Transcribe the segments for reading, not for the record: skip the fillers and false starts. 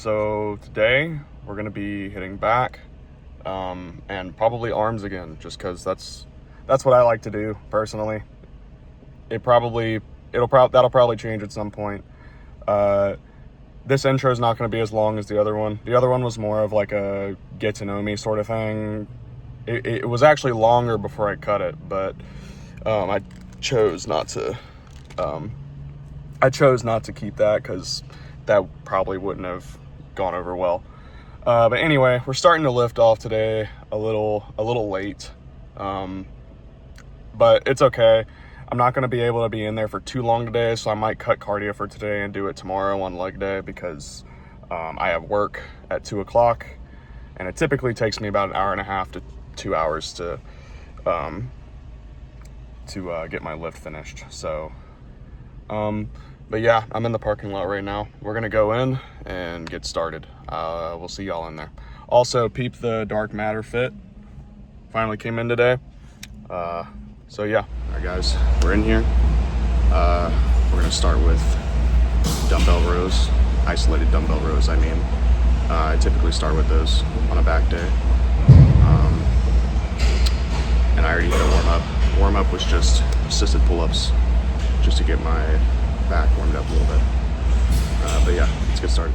So today we're gonna be hitting back and probably arms again, just because that's what I like to do personally. That'll probably change at some point. This intro is not going to be as long as the other one. The other one was more of like a get to know me sort of thing. It was actually longer before I cut it, but I chose not to. Keep that because that probably wouldn't have gone over well. But anyway, we're starting to lift off today a little late, but it's okay. I'm not going to be able to be in there for too long today, so I might cut cardio for today and do it tomorrow on leg day because I have work at 2 o'clock, and it typically takes me about an hour and a half to 2 hours to get my lift finished. So, but yeah, I'm in the parking lot right now. We're going to go in and get started. We'll see y'all in there. Also, peep the dark matter fit. Finally came in today. So yeah, all right guys, we're in here. We're gonna start with dumbbell rows, isolated dumbbell rows. I typically start with those on a back day. And I already did a warm up. Warm up was just assisted pull-ups, just to get my back warmed up a little bit. But yeah, let's get started.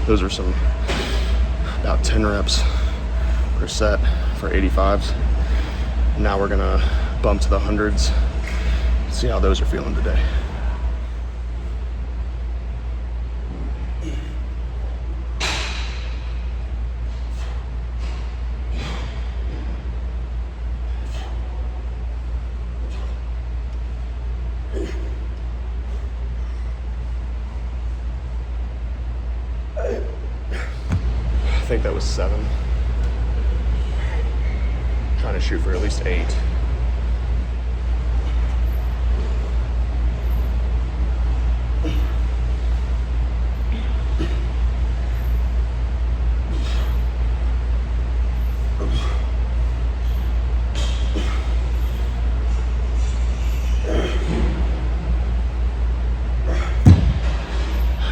Those are about 10 reps per set for 85s. Now we're gonna bump to the hundreds, see how those are feeling today. I think that was 7. Trying to shoot for at least 8.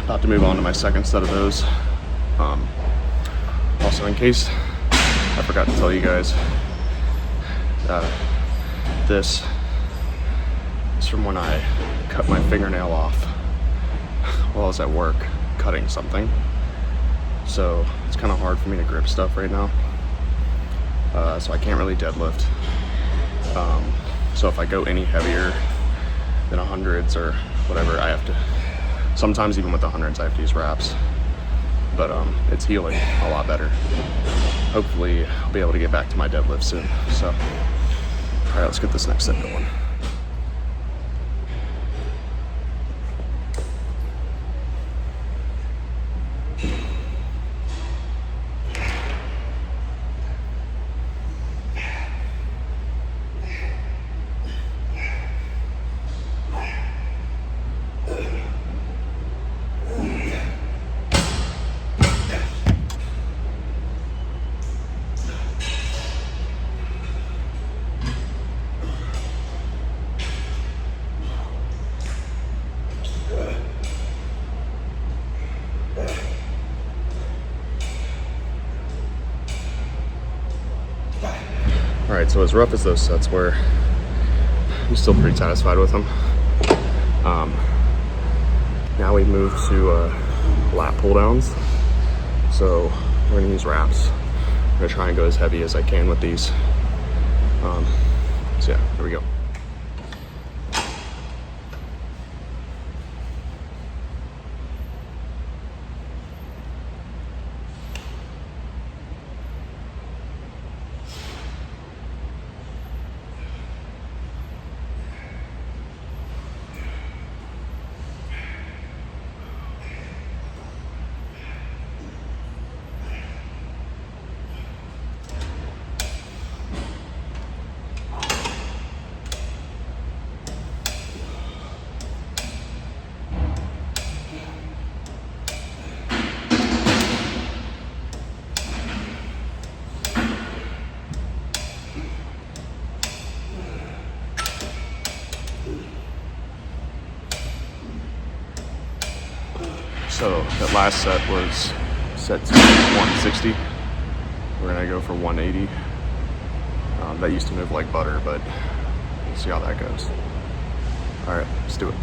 About to move on to my second set of those. Also, in case I forgot to tell you guys, this is from when I cut my fingernail off while I was at work cutting something. So it's kind of hard for me to grip stuff right now. So I can't really deadlift. So if I go any heavier than 100s or whatever, I have to, sometimes even with the 100s, I have to use wraps. But it's healing a lot better. Hopefully I'll be able to get back to my deadlift soon. So, all right, let's get this next set going. All right, so as rough as those sets were, I'm still pretty satisfied with them. Now we move to lat pull downs. So we're gonna use wraps. I'm gonna try and go as heavy as I can with these. So yeah, there we go. So that last set was set to 160. We're gonna go for 180. That used to move like butter, but we'll see how that goes. All right, let's do it.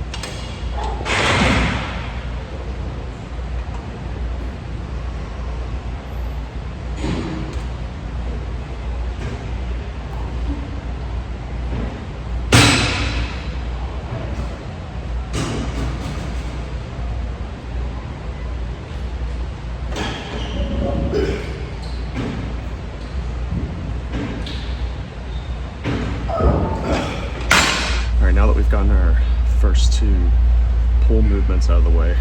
Now that we've gotten our first two pull movements out of the way,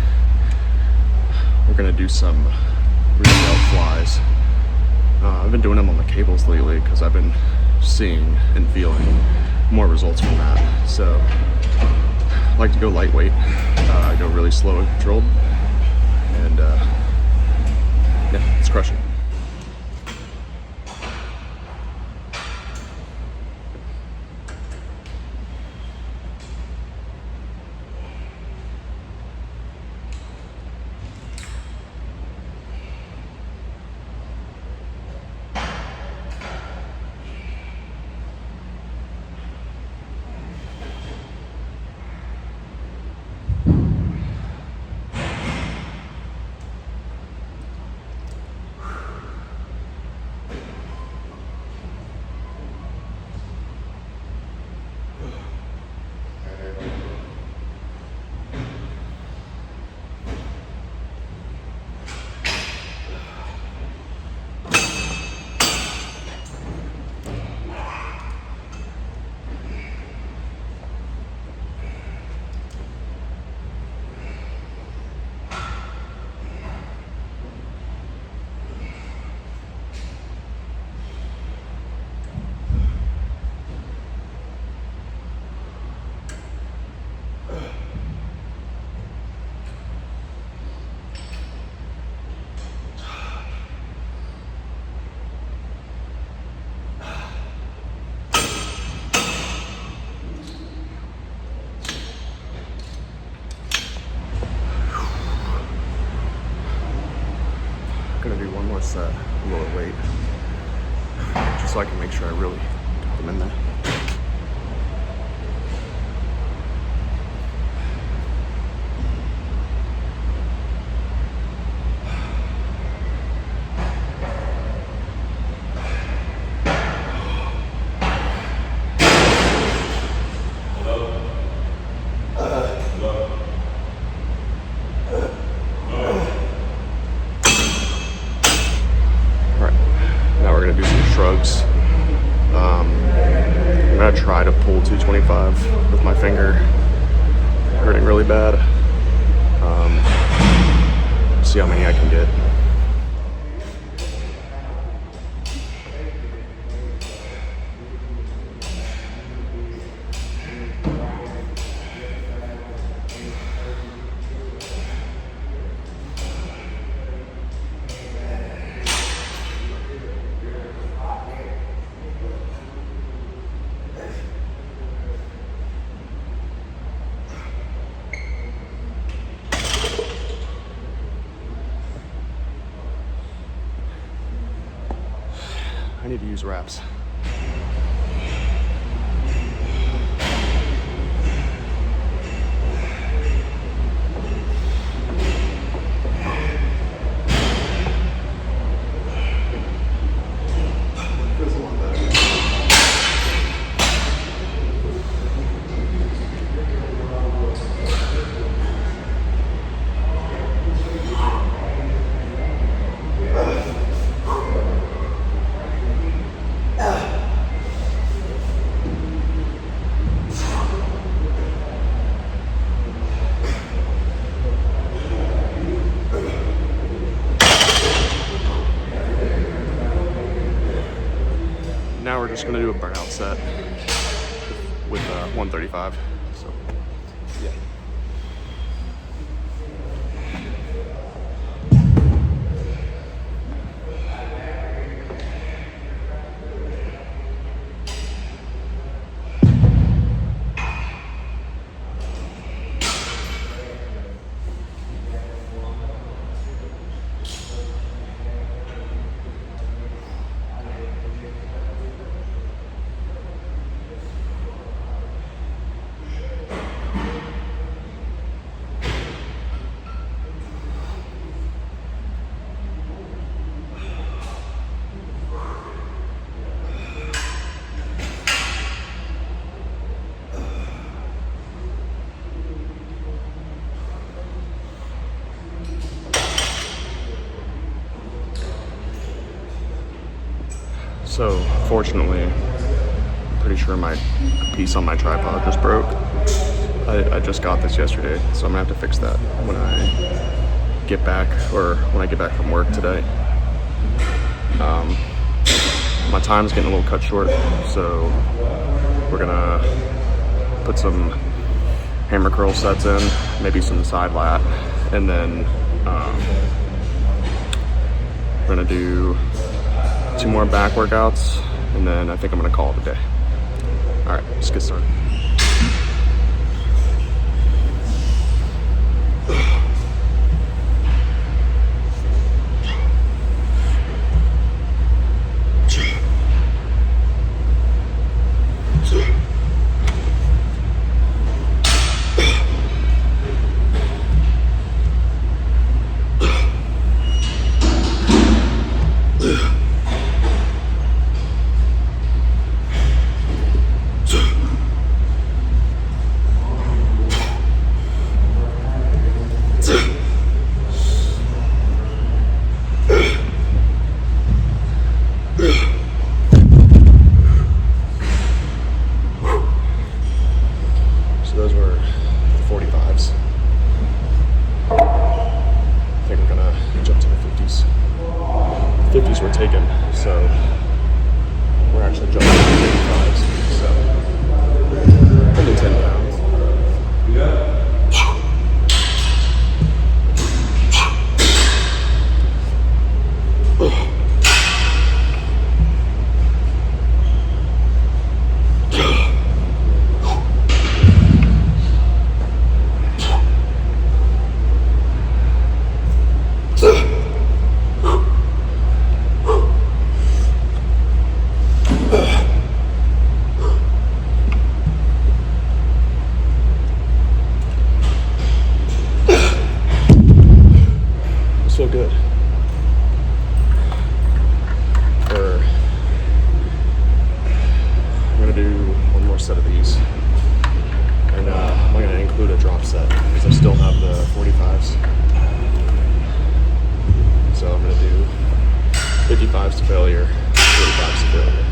we're gonna do some retail flies. I've been doing them on the cables lately because I've been seeing and feeling more results from that. So I like to go lightweight, go really slow and controlled, and yeah, let's crush it. Gonna do one more set, lower weight, just so I can make sure I really got them in there. Shrugs. I'm gonna try to pull 225 with my finger hurting really bad. See how many I can get. I need to use wraps. Feels a lot better. now we're just gonna do a burnout set with 135. So yeah. So fortunately, I'm pretty sure my piece on my tripod just broke. I just got this yesterday, so I'm gonna have to fix that when I get back, or when I get back from work today. My time's getting a little cut short, so we're gonna put some hammer curl sets in, maybe some side lat, and then we're gonna do 2 more back workouts, and then I think I'm gonna call it a day. All right, let's get started. So those were the 45s. I think we're gonna jump to the 50s. 50s were taken, so we're actually jumping to the 55s. So only 10 pounds. So good. I'm gonna do 1 more set of these, and I'm gonna include a drop set because I still have the 45s. So I'm gonna do 55s to failure, 45s to failure.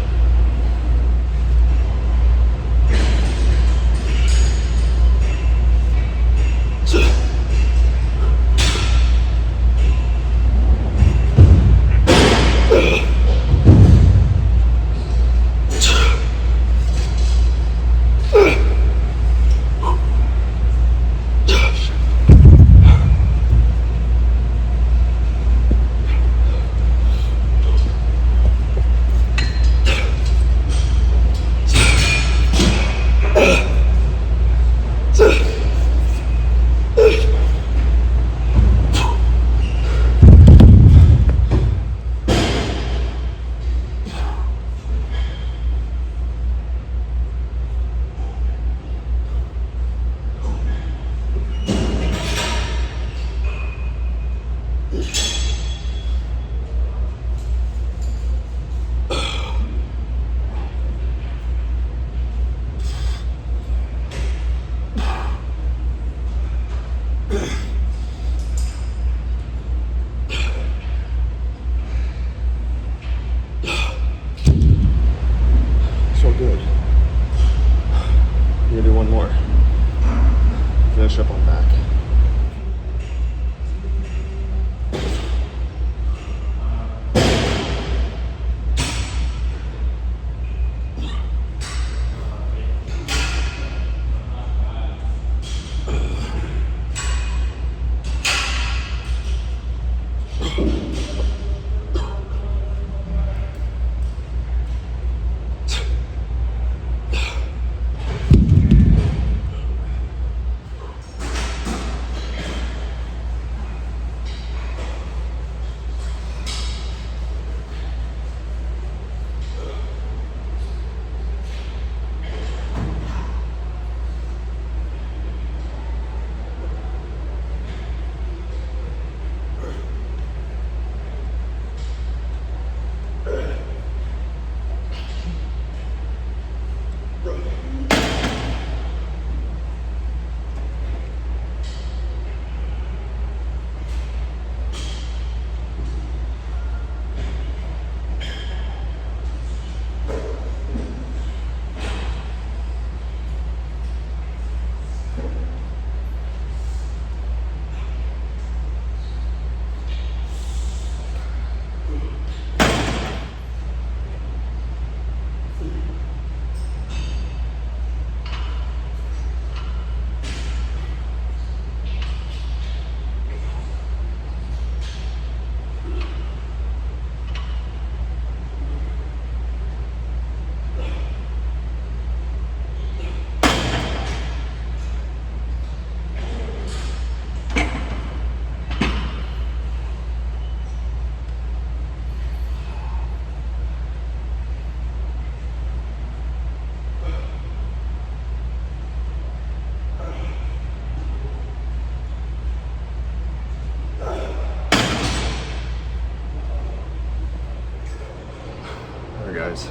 Alright guys,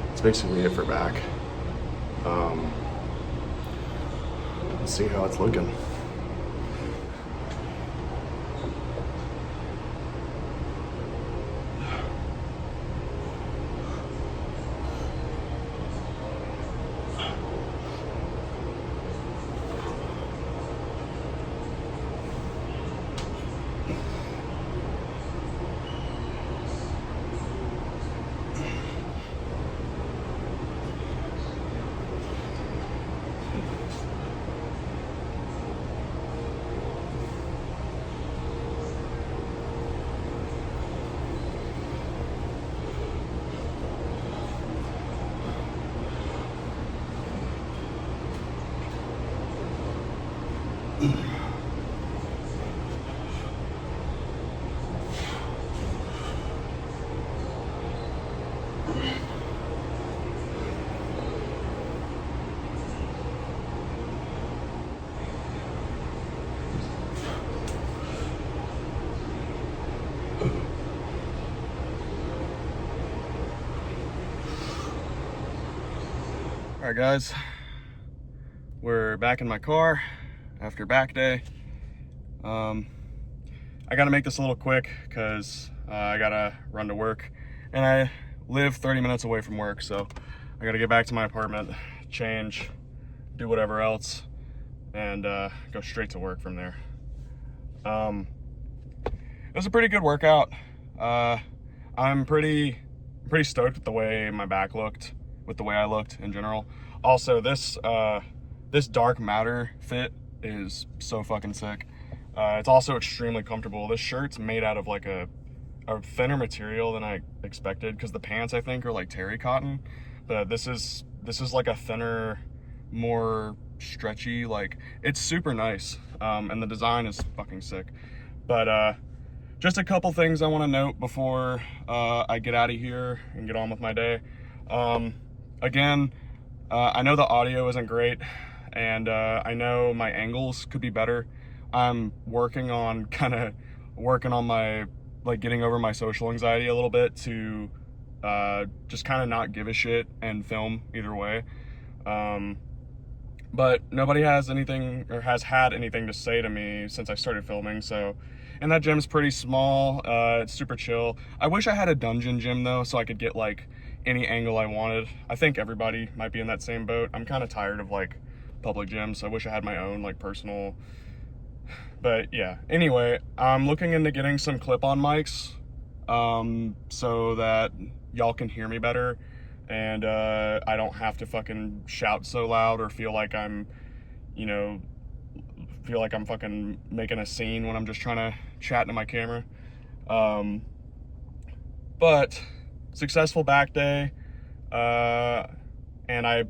that's basically it for back. Let's see how it's looking. All right guys, we're back in my car after back day. I gotta make this a little quick because I gotta run to work, and I live 30 minutes away from work, so I gotta get back to my apartment, change, do whatever else, and go straight to work from there. It was a pretty good workout. I'm pretty stoked with the way my back looked, with the way I looked in general. Also, this dark matter fit is so fucking sick. It's also extremely comfortable. This shirt's made out of like a thinner material than I expected, because the pants I think are like terry cotton, but this is like a thinner, more stretchy, like it's super nice. And the design is fucking sick. But just a couple things I want to note before I get out of here and get on with my day. Again, I know the audio isn't great, and I know my angles could be better. I'm working on my, like, getting over my social anxiety a little bit to just kind of not give a shit and film either way. But nobody has anything or has had anything to say to me since I started filming, so. And that gym's pretty small, it's super chill. I wish I had a dungeon gym though, so I could get like any angle I wanted. I think everybody might be in that same boat. I'm kind of tired of like public gyms, so I wish I had my own like personal. But yeah, anyway, I'm looking into getting some clip-on mics so that y'all can hear me better, and I don't have to fucking shout so loud or feel like I'm fucking making a scene when I'm just trying to chat into my camera. But successful back day, and I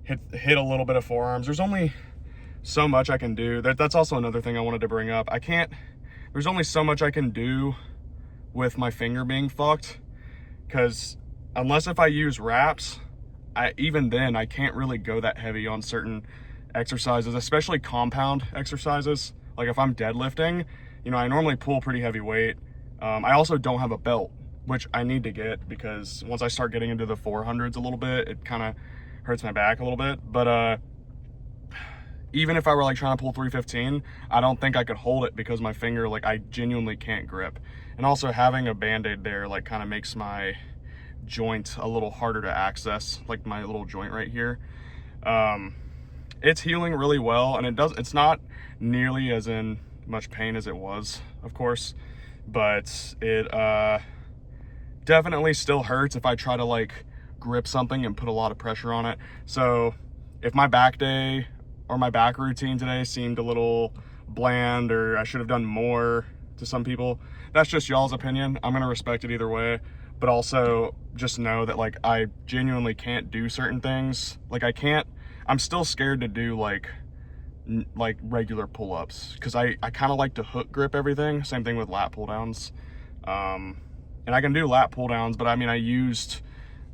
hit a little bit of forearms. There's only so much I can do. That's also another thing I wanted to bring up. There's only so much I can do with my finger being fucked, because unless if I use wraps, even then I can't really go that heavy on certain exercises, especially compound exercises. Like if I'm deadlifting, I normally pull pretty heavy weight. I also don't have a belt, which I need to get, because once I start getting into the 400s a little bit, it kind of hurts my back a little bit. But even if I were like trying to pull 315, I don't think I could hold it, because my finger, like, I genuinely can't grip. And also having a band-aid there like kind of makes my joint a little harder to access, like my little joint right here. It's healing really well, and it's not nearly as in much pain as it was, of course, but it definitely still hurts if I try to like grip something and put a lot of pressure on it. So if my back day or my back routine today seemed a little bland, or I should have done more to some people, that's just y'all's opinion. I'm gonna respect it either way, but also just know that like I genuinely can't do certain things. Like I'm still scared to do like regular pull-ups, because I kind of like to hook grip everything. Same thing with lat pull downs. And I can do lat pull downs, but I mean, I used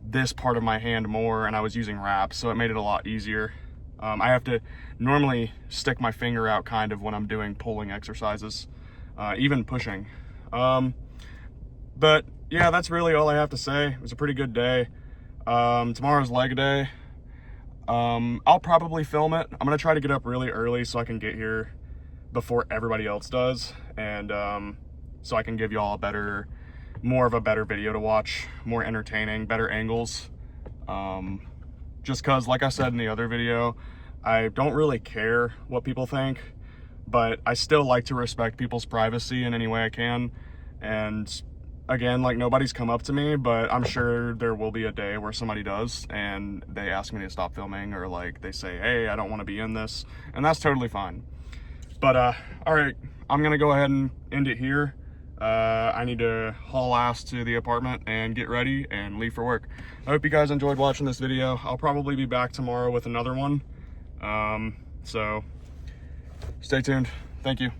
this part of my hand more, and I was using wraps, so it made it a lot easier. I have to normally stick my finger out kind of when I'm doing pulling exercises, even pushing. But yeah, that's really all I have to say. It was a pretty good day. Tomorrow's leg day. I'll probably film it. I'm gonna try to get up really early so I can get here before everybody else does, and so I can give you all more of a better video to watch, more entertaining, better angles. Just cause like I said in the other video, I don't really care what people think, but I still like to respect people's privacy in any way I can. And again, like, nobody's come up to me, but I'm sure there will be a day where somebody does and they ask me to stop filming, or like they say, hey, I don't want to be in this, and that's totally fine. But all right, I'm gonna go ahead and end it here. I need to haul ass to the apartment and get ready and leave for work. I hope you guys enjoyed watching this video. I'll probably be back tomorrow with another one. So stay tuned. Thank you.